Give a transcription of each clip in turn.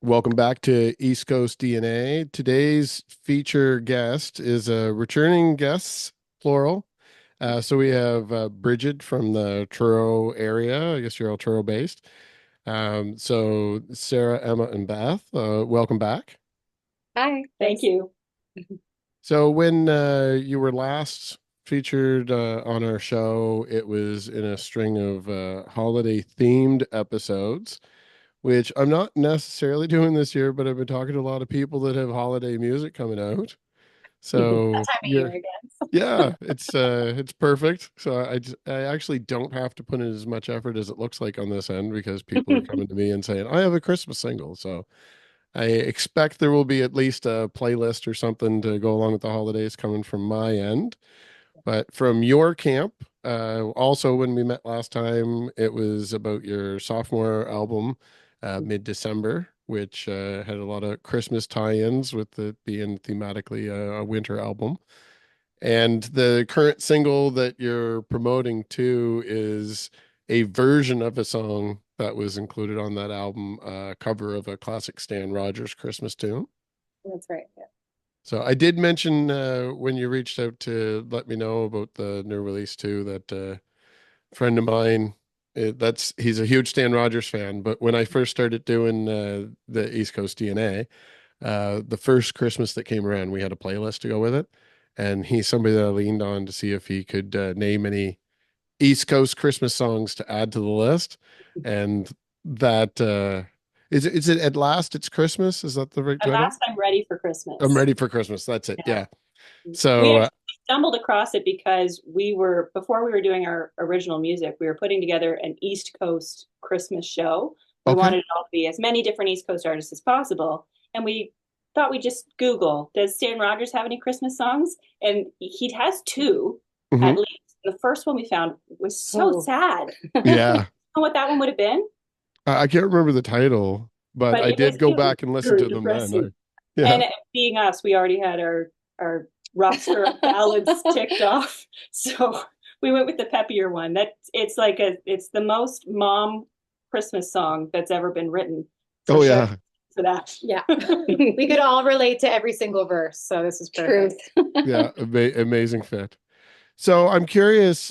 Welcome back to East Coast DNA. Today's feature guest is a returning guest, plural. So we have Brigid from the Truro area. I guess you're all Truro based. So Sarah, Emma, and Beth, welcome back. Hi, Thank thanks. you. So when you were last featured on our show, it was in a string of holiday themed episodes, which I'm not necessarily doing this year, but I've been talking to a lot of people that have holiday music coming out. That So time of year you're, again. yeah, it's perfect. So I actually don't have to put in as much effort as it looks like on this end because people are coming to me and saying, I have a Christmas single. So I expect there will be at least a playlist or something to go along with the holidays coming from my end. But from your camp, also when we met last time, it was about your sophomore album, mid-December, which had a lot of Christmas tie-ins with it being thematically a winter album. And the current single that you're promoting too is a version of a song that was included on that album, a cover of a classic Stan Rogers Christmas tune. That's right. Yeah. So I did mention when you reached out to let me know about the new release too that friend of mine that's he's a huge Stan Rogers fan. But when I first started doing the East Coast DNA, the first Christmas that came around, we had a playlist to go with it, and he's somebody that I leaned on to see if he could name any East Coast Christmas songs to add to the list, and that is it At Last It's Christmas? Is that the right At title? last, I'm ready for I'm Christmas. ready for Christmas. That's it. Yeah. Yeah. We So actually stumbled across it because before we were doing our original music, we were putting together an East Coast Christmas show. We okay. wanted it all to be as many different East Coast artists as possible. And we thought we'd just Google, does Stan Rogers have any Christmas songs? And he has two, at Hmm. least. The first one we found was so sad. Yeah. Know what that one would have been? I can't remember the title, but But I did go it was back and listen super to them then. depressing. Yeah. And being us, we already had our roster of ballads ticked off. So we went with the peppier one. It's the most mom Christmas song that's ever been written. For Oh sure. yeah. For that. Yeah. We could all relate to every single verse, so this is perfect. Yeah. Amazing fit. So I'm curious,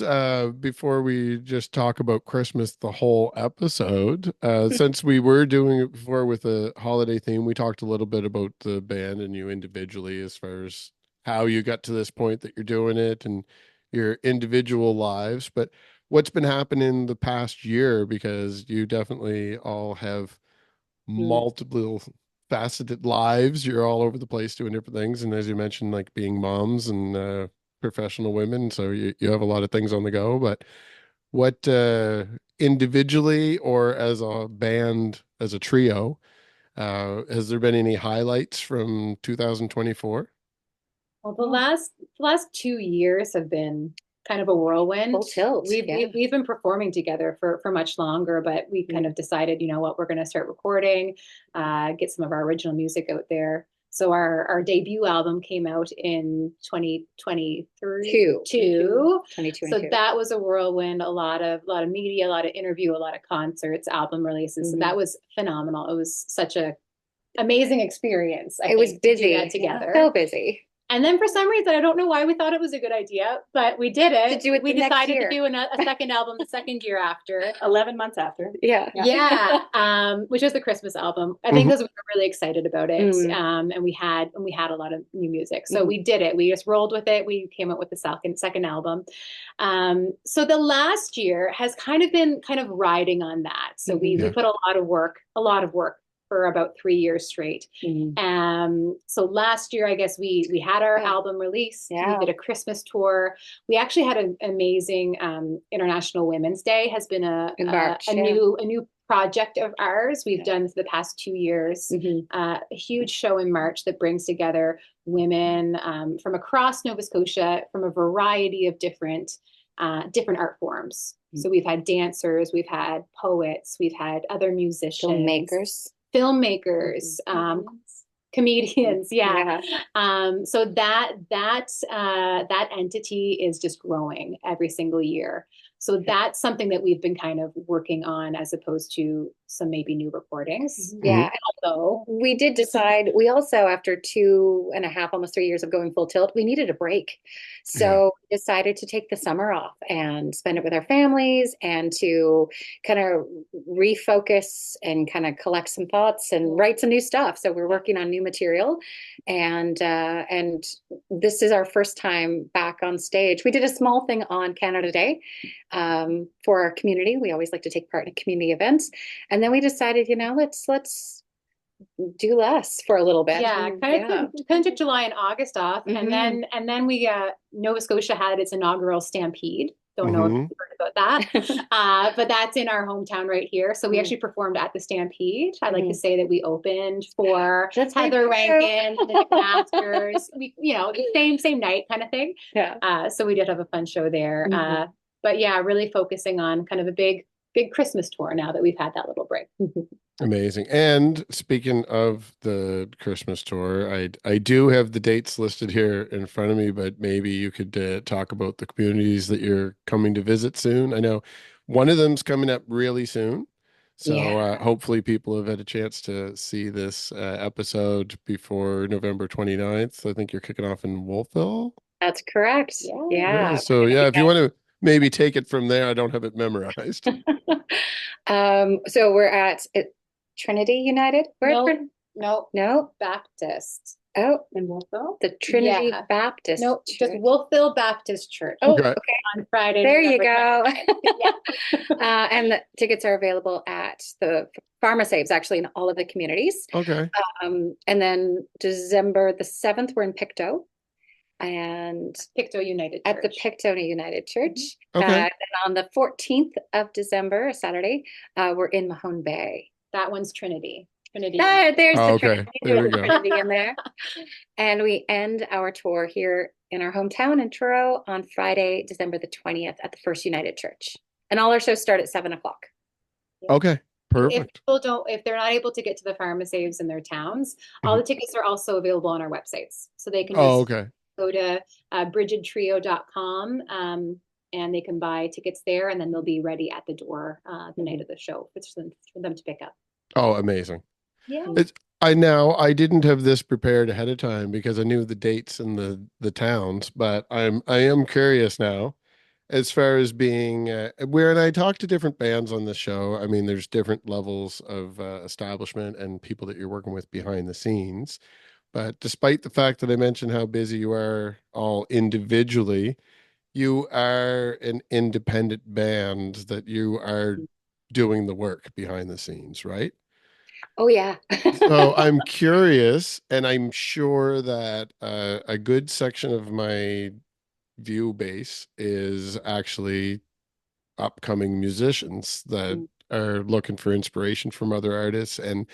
before we just talk about Christmas the whole episode, since we were doing it before with a holiday theme, we talked a little bit about the band and you individually as far as how you got to this point that you're doing it and your individual lives. But what's been happening the past year, because you definitely all have Mm. multiple faceted lives. You're all over the place doing different things. And as you mentioned, like being moms and professional women. So you have a lot of things on the go. But what individually or as a band, as a trio, has there been any highlights from 2024? Well, the last 2 years have been kind of a whirlwind. Full tilt, We've been performing together for much longer, but we kind of decided, you know what, we're going to start recording, get some of our original music out there. So our debut album came out in 2023. Two. 22 and So 2. that was a whirlwind, a lot of media, a lot of interview, a lot of concerts, album releases. So that was phenomenal. It was such a amazing experience. It was to do busy. that together. So busy. And then for some reason, I don't know why we thought it was a good idea, but we did it. To do it We the next decided to year. do a second album the second year after. 11 months after. Yeah. Yeah, which was the Christmas album. I think because we were really excited about it, and we had a lot of new music. So we did it. We just rolled with it. We came up with the second album. So the last year has kind of been riding on that. So we put a lot of work for about 3 years straight. So last year, I guess we had our album release. Yeah. We did a Christmas tour. We actually had an amazing International Women's Day has been a new project of ours we've done for the past 2 years. A huge show in March that brings together women from across Nova Scotia from a variety of different art forms. So we've had dancers, we've had poets, we've had other musicians, filmmakers, comedians. So that entity is just growing every single year. So that's something that we've been kind of working on as opposed to some maybe new recordings. Yeah. And though. We did decide, we also, after 2.5, almost 3 years of going full tilt, we needed a break. So we decided to take the summer off and spend it with our families and to kind of refocus and kind of collect some thoughts and write some new stuff. So we're working on new material, and this is our first time back on stage. We did a small thing on Canada Day for our community. We always like to take part in community events. And then we decided, let's do less for a little bit. Yeah, kind of took July and August off, and then we Nova Scotia had its inaugural Stampede. Don't know if you've heard about that, but that's in our hometown right here. So we actually performed at the Stampede. I like to say that we opened for Heather Rankin, the Masters. We, same night kind of thing. Yeah. So we did have a fun show there. But yeah, really focusing on kind of a big Christmas tour now that we've had that little break. Amazing. And speaking of the Christmas tour, I do have the dates listed here in front of me, but maybe you could talk about the communities that you're coming to visit soon. I know one of them's coming up really soon. So hopefully people have had a chance to see this episode before November 29th. I think you're kicking off in Wolfville. That's correct. Yeah. So if you want to maybe take it from there, I don't have it memorized. So we're at Trinity United? No, Baptist. Oh, in Wolfville? The Trinity Baptist. No, just Wolfville Baptist Church. Oh, okay. On Friday. There you go. And the tickets are available at the Pharmasaves, actually, in all of the communities. Okay. And then December the 7th, we're in Pictou. And Pictou United Church. At the Pictou United Church. Okay. And on the 14th of December, Saturday, we're in Mahone Bay. That one's Trinity. There's the Trinity. There we go. Trinity in there. And we end our tour here in our hometown in Truro on Friday, December the 20th at the First United Church. And all our shows start at 7:00. Okay. Perfect. If they're not able to get to the Pharmasaves in their towns, all the tickets are also available on our websites. So they can just go to brigidtrio.com and they can buy tickets there, and then they'll be ready at the door the night of the show for them to pick up. Oh, amazing. Yeah. I didn't have this prepared ahead of time because I knew the dates and the towns, but I am curious now as far as being when I talk to different bands on the show. I mean, there's different levels of establishment and people that you're working with behind the scenes. But despite the fact that I mentioned how busy you are all individually, you are an independent band that you are doing the work behind the scenes, right? Oh, yeah. So I'm curious, and I'm sure that a good section of my view base is actually upcoming musicians that are looking for inspiration from other artists and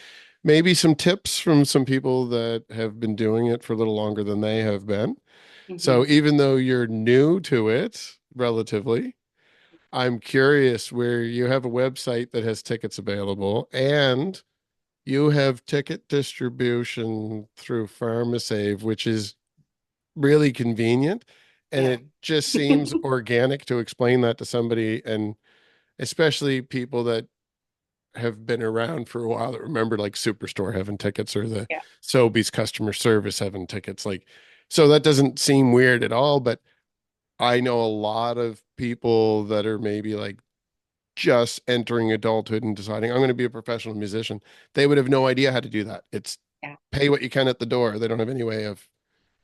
maybe some tips from some people that have been doing it for a little longer than they have been. So even though you're new to it relatively, I'm curious where you have a website that has tickets available and you have ticket distribution through PharmaSave, which is really convenient. And it just seems organic to explain that to somebody, and especially people that have been around for a while that remember like Superstore having tickets or the Sobeys customer service having tickets. So that doesn't seem weird at all, but I know a lot of people that are maybe like just entering adulthood and deciding I'm going to be a professional musician. They would have no idea how to do that. It's pay what you can at the door. They don't have any way of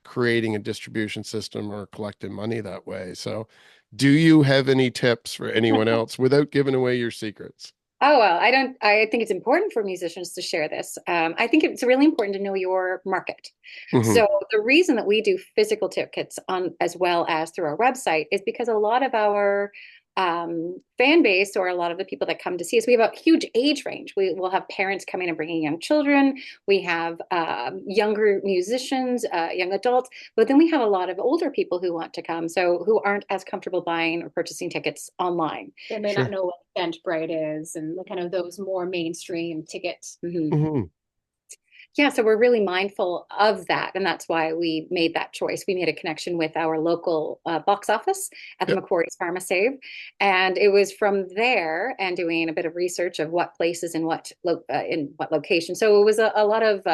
creating a distribution system or collecting money that way. So do you have any tips for anyone else without giving away your secrets? Oh, well, I think it's important for musicians to share this. I think it's really important to know your market. So the reason that we do physical tickets on as well as through our website is because a lot of our fan base, or a lot of the people that come to see us, we have a huge age range. We will have parents coming and bringing young children. We have younger musicians, young adults, but then we have a lot of older people who want to come, so who aren't as comfortable buying or purchasing tickets online. They may not know what Eventbrite is and kind of those more mainstream tickets. Yeah, so we're really mindful of that. And that's why we made that choice. We made a connection with our local box office at the Yep. Macquarie's Pharmasave. And it was from there and doing a bit of research of what places in what location. So it was a lot of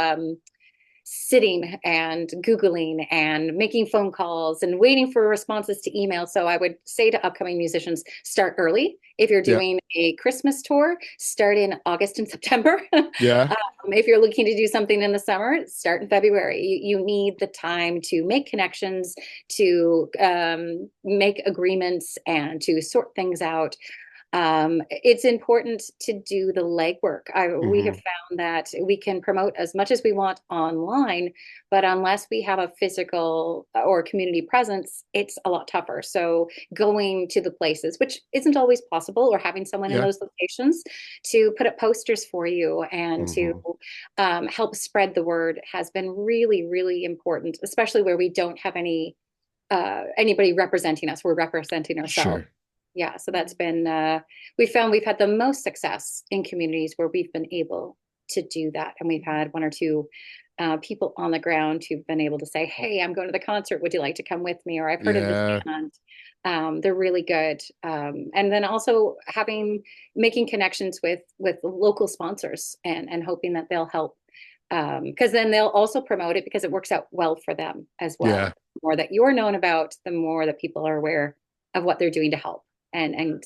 sitting and Googling and making phone calls and waiting for responses to email. So I would say to upcoming musicians, start early. If you're Yeah. doing a Christmas tour, start in August and September. Yeah. If you're looking to do something in the summer, start in February. You need the time to make connections, to make agreements, and to sort things out. It's important to do the legwork. We have found that we can promote as much as we want online, but unless we have a physical or community presence, it's a lot tougher. So going to the places, which isn't always possible, or having someone in Yeah. those locations to put up posters for you and to help spread the word has been really, really important, especially where we don't have anybody representing us. We're representing ourselves. Sure. Yeah, so that's been, we found we've had the most success in communities where we've been able to do that. And we've had one or two people on the ground who've been able to say, hey, I'm going to the concert. Would you like to come with me? Or I've heard of this band. They're really good. And then also making connections with local sponsors and hoping that they'll help. Because then they'll also promote it because it works out well for them as well. Yeah. The more that you're known about, the more that people are aware of what they're doing to help and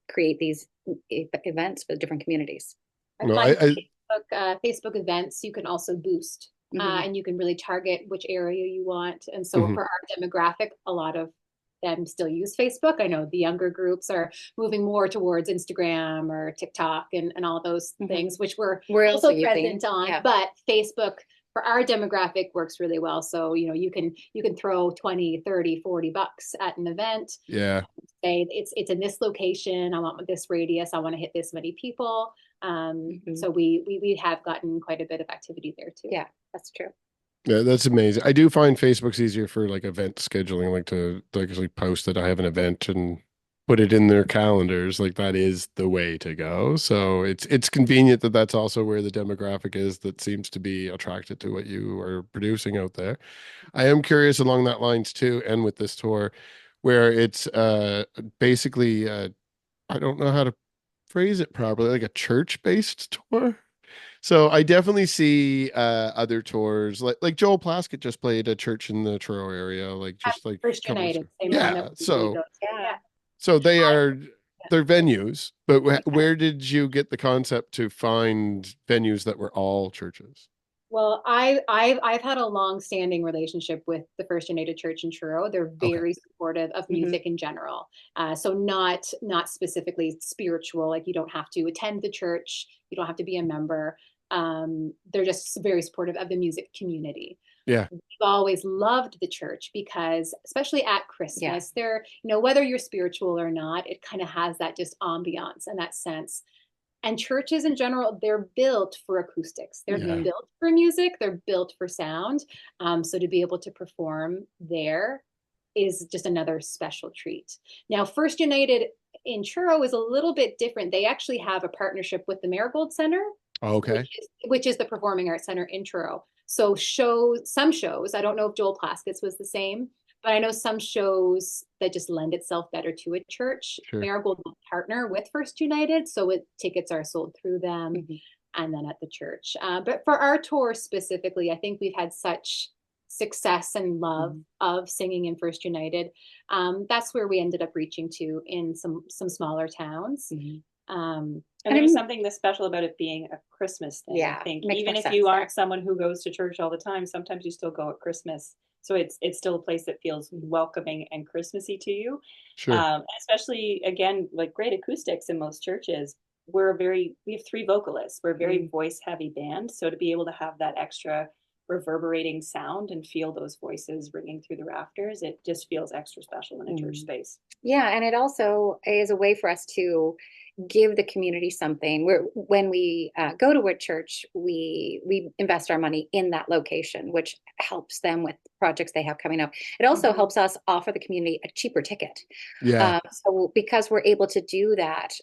create these events for different communities. Facebook events you can also boost, and you can really target which area you want. And so for our demographic, a lot of them still use Facebook. I know the younger groups are moving more towards Instagram or TikTok and all those things, which we're also present on. Yeah. But Facebook for our demographic works really well. So, you can throw 20, 30, 40 bucks at an event. Yeah. Say it's in this location. I want this radius. I want to hit this many people. So we have gotten quite a bit of activity there too. Yeah, that's true. Yeah, that's amazing. I do find Facebook's easier for like event scheduling, like to actually post that I have an event and put it in their calendars. Like that is the way to go. So it's convenient that that's also where the demographic is that seems to be attracted to what you are producing out there. I am curious along that lines too, and with this tour, where it's basically I don't know how to phrase it properly, like a church-based tour. So I definitely see other tours like Joel Plaskett just played a church in the Truro area, like just like First United, so they are they're venues, but where did you get the concept to find venues that were all churches? Well, I've had a long-standing relationship with the First United Church in Truro. They're very supportive of music in general. So not specifically spiritual, like you don't have to attend the church, you don't have to be a member. They're just very supportive of the music community. Yeah. We've always loved the church because, especially at Christmas, they're, whether you're spiritual or not, it kind of has that just ambiance and that sense. And churches in general, they're built for acoustics. They're built for music. They're built for sound. So to be able to perform there is just another special treat. Now, First United in Truro is a little bit different. They actually have a partnership with the Marigold Center, which is the Performing Arts Center in Truro. So some shows, I don't know if Joel Plaskett's was the same, but I know some shows that just lend itself better to a church. Marigold will partner with First United, so tickets are sold through them and then at the church. But for our tour specifically, I think we've had such success and love of singing in First United. That's where we ended up reaching to in some smaller towns. And there's something that's special about it being a Christmas thing. I think even if you aren't someone who goes to church all the time, sometimes you still go at Christmas. So it's still a place that feels welcoming and Christmassy to you. Especially again, like great acoustics in most churches. We have three vocalists. We're a very voice heavy band. So to be able to have that extra reverberating sound and feel those voices ringing through the rafters, it just feels extra special in a church space. Yeah, and it also is a way for us to give the community something. When we go to a church, we invest our money in that location, which helps them with projects they have coming up. It also helps us offer the community a cheaper ticket. Yeah. So because we're able to do that,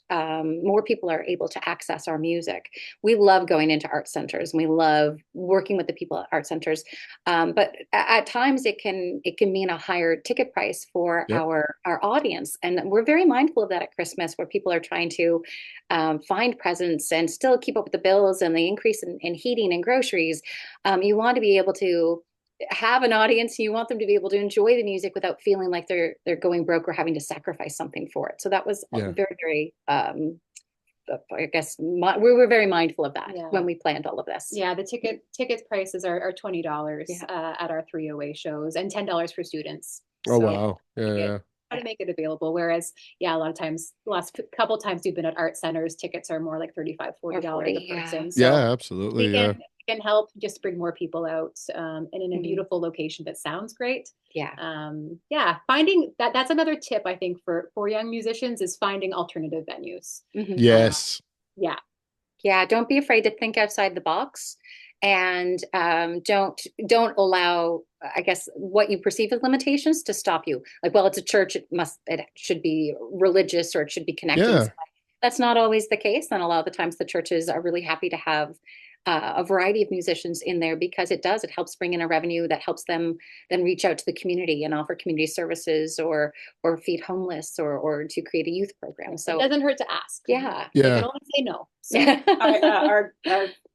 more people are able to access our music. We love going into art centers, and we love working with the people at art centers. But at times it can mean a higher ticket price for our audience. And we're very mindful of that at Christmas, where people are trying to find presents and still keep up with the bills and the increase in heating and groceries. You want to be able to have an audience. You want them to be able to enjoy the music without feeling like they're going broke or having to sacrifice something for it. So that was very, very I guess we were very mindful of that when we planned all of this. Yeah, the ticket prices are $20 at our 3OA shows, and $10 for students. Oh, so wow. Yeah. How to make it available. Whereas, a lot of times, the last couple times we've been at art centers, tickets are more like $35, $40 a person. So absolutely. We can help just bring more people out, and in a beautiful location that sounds great. Finding that's another tip, I think, for young musicians, is finding alternative venues. Yes. Don't be afraid to think outside the box, and don't allow, I guess, what you perceive as limitations to stop you. Like, well, it's a church, it should be religious, or it should be connected. That's not always the case. And a lot of the times the churches are really happy to have a variety of musicians in there, because it helps bring in a revenue that helps them then reach out to the community and offer community services, or feed homeless, or to create a youth program. So it doesn't hurt to ask. They can only say no. So our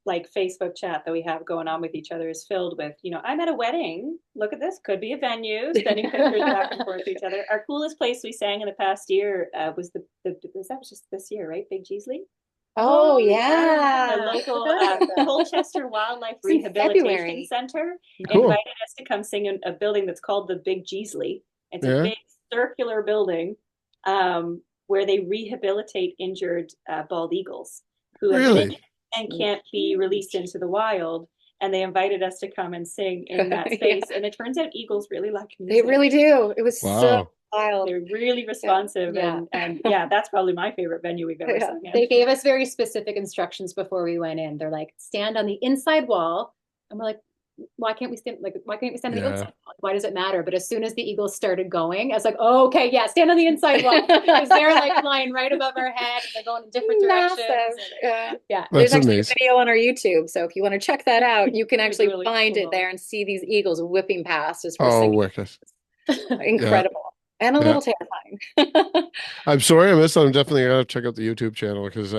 like Facebook chat that we have going on with each other is filled with, I'm at a wedding. Look at this. Could be a venue. Sending pictures back and forth to each other. Our coolest place we sang in the past year was that was just this year, right? Big Geesley. Oh, yeah. The local Colchester Wildlife Rehabilitation Center invited us to come sing in a building that's called the Big Geesley. It's a big circular building where they rehabilitate injured bald eagles who have been and can't be released into the wild. And they invited us to come and sing in that space. And it turns out eagles really like music. They really do. It was so wild. They're really responsive. And that's probably my favorite venue we've ever sung in. They gave us very specific instructions before we went in. They're like, stand on the inside wall. And we're like, why can't we stand on the outside wall? Why does it matter? But as soon as the eagles started going, I was like, oh, okay, stand on the inside wall. Because they're like flying right above our head, and they're going in different directions. There's actually a video on our YouTube. So if you want to check that out, you can actually find it there and see these eagles whipping past as we're singing. Wicked. Incredible. And a little terrifying. I'm sorry I missed it. I'm definitely gonna check out the YouTube channel, because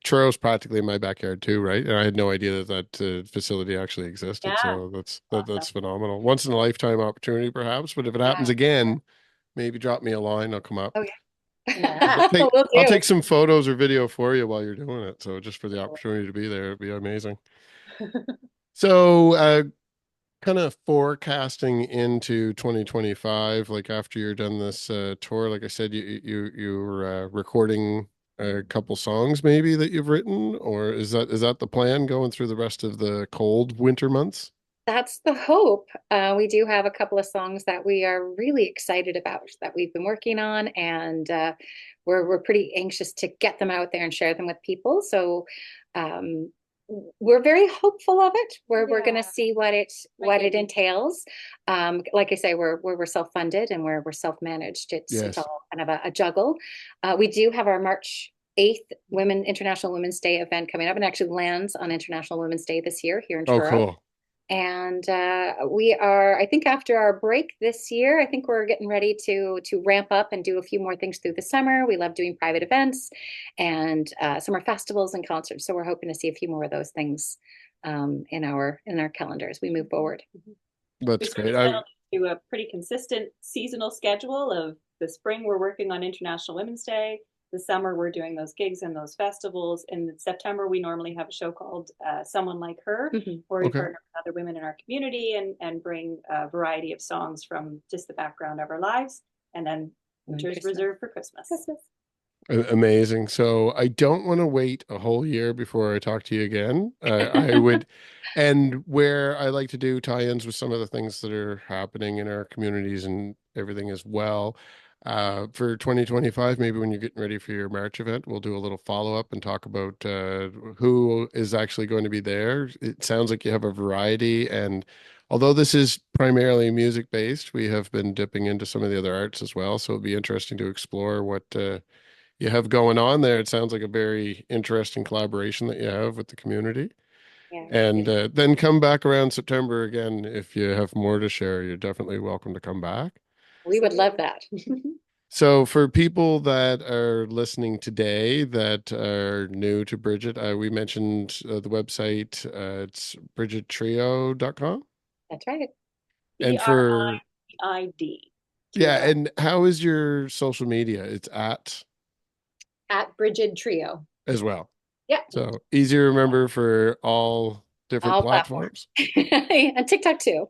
Truro's practically in my backyard too, right? And I had no idea that facility actually existed. So that's phenomenal. Once in a lifetime opportunity, perhaps. But if it happens again, maybe drop me a line. I'll come up. Oh yeah. I'll take some photos or video for you while you're doing it. So just for the opportunity to be there, it'd be amazing. So kind of forecasting into 2025, like after you're done this tour, like I said, you're recording a couple songs maybe that you've written, or is that the plan going through the rest of the cold winter months? That's the hope. We do have a couple of songs that we are really excited about that we've been working on, and we're pretty anxious to get them out there and share them with people. So we're very hopeful of it. We're going to see what it entails. Like I say, we're self-funded and we're self-managed. It's all kind of a juggle. We do have our March 8th International Women's Day event coming up, and actually lands on International Women's Day this year here in Truro. Oh, cool. And we are, I think, after our break this year, I think we're getting ready to ramp up and do a few more things through the summer. We love doing private events and summer festivals and concerts. So we're hoping to see a few more of those things in our calendar as we move forward. That's great. Do a pretty consistent seasonal schedule of the spring. We're working on International Women's Day. The summer, we're doing those gigs and those festivals. In September, we normally have a show called Someone Like Her, where we partner with other women in our community and bring a variety of songs from just the background of our lives. And then winter's reserved for Christmas. Amazing. So I don't want to wait a whole year before I talk to you again. I would, and where I like to do tie-ins with some of the things that are happening in our communities and everything as well. For 2025, maybe when you're getting ready for your March event, we'll do a little follow-up and talk about who is actually going to be there. It sounds like you have a variety, and although this is primarily music-based, we have been dipping into some of the other arts as well, so it'll be interesting to explore what you have going on there. It sounds like a very interesting collaboration that you have with the community. Yeah. And then come back around September again. If you have more to share, you're definitely welcome to come back. We would love that. So for people that are listening today that are new to Brigid, we mentioned the website. It's brigidtrio.com. That's right. And for ID. Yeah, and how is your social media? It's at Brigid Trio as well. Yeah. So easy to remember for all different platforms. And TikTok too.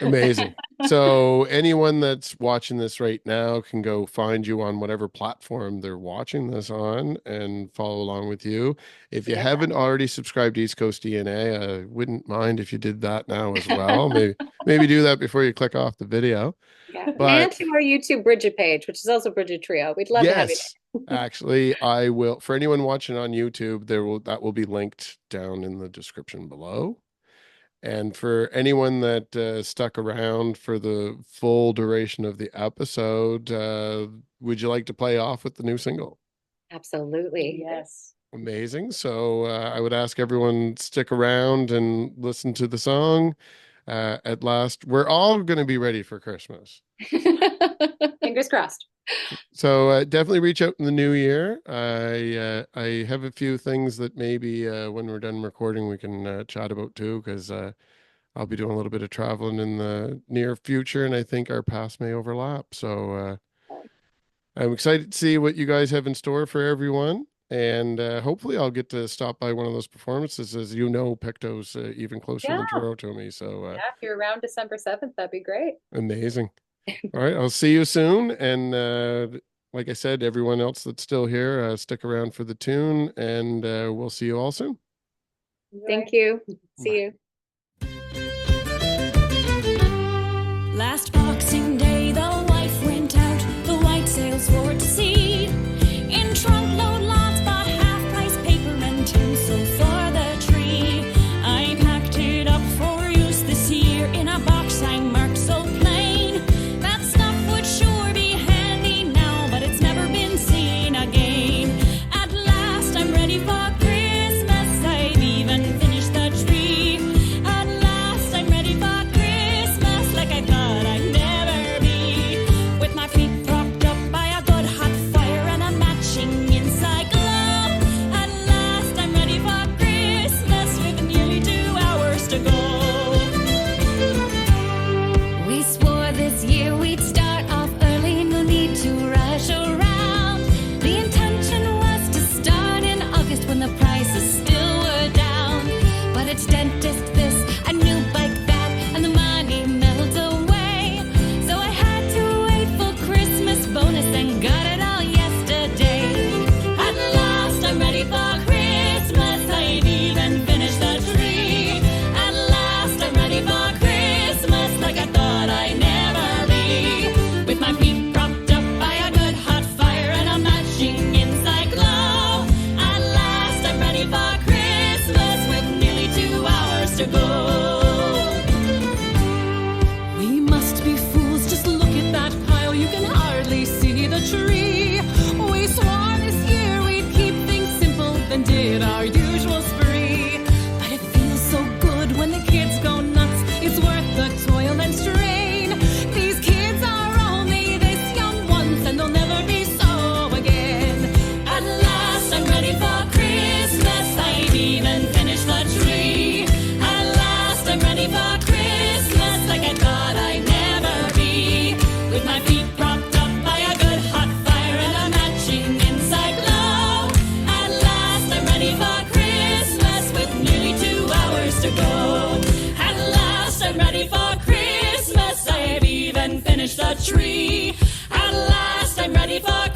Amazing. So anyone that's watching this right now can go find you on whatever platform they're watching this on and follow along with you. If you haven't already subscribed to East Coast DNA, I wouldn't mind if you did that now as well. maybe do that before you click off the video. Yeah. And to our YouTube Brigid page, which is also Brigid Trio. We'd love to have you there. Actually, I will. For anyone watching on YouTube, that will be linked down in the description below. And for anyone that stuck around for the full duration of the episode, would you like to play off with the new single? Absolutely. Yes. Amazing. So I would ask everyone stick around and listen to the song. At last, we're all going to be ready for Christmas. Fingers crossed. So definitely reach out in the new year. I have a few things that maybe when we're done recording we can chat about too, because I'll be doing a little bit of traveling in the near future, and I think our paths may overlap. So I'm excited to see what you guys have in store for everyone, and hopefully I'll get to stop by one of those performances. As you know, Picto's even closer than Truro to me. So if you're around December 7th, that'd be great. Amazing. All right, I'll see you soon. And like I said, everyone else that's still here, stick around for the tune, and we'll see you all soon. Thank you. See you. Last Boxing Day, the wife went out, the white sails for to sea. In trunk load lots, bought half-price paper and tinsel for the tree. I packed it up for use this year in a box I marked so plain. That stuff would sure be handy now, but it's never been seen again. At last I'm ready for Christmas, I've even finished the tree. At last I'm ready for Christmas, like I thought I'd never be. With my feet propped up by a good hot fire and a matching inside glow. At last I'm ready for Christmas, with nearly 2 hours to go. We swore this year we'd start off early, no need to rush around. The intention was to start in August when the prices still were down. But it's dentist this, a new bike that, and the money melts away. So I had to wait for Christmas bonus and got it all yesterday. At last I'm ready for Christmas, I've even finished the tree. At last I'm ready for Christmas, like I thought I'd never be. With my feet propped up by a good hot fire and a matching inside glow. At last I'm ready for Christmas, with nearly 2 hours to go. We must be fools, just look at that pile, you can hardly see the tree. We swore this year we'd keep things simple, then did our usual spree. But it feels so good when the kids go nuts, it's worth the toil and strain. These kids are only this young once, and they'll never be so again. At last I'm ready for Christmas, I've even finished the tree. At last I'm ready for Christmas, like I thought I'd never be. With my feet propped up by a good hot fire and a matching inside glow. At last I'm ready for Christmas, with nearly 2 hours to go. At last I'm ready for Christmas, I have even finished the tree. At last I'm ready for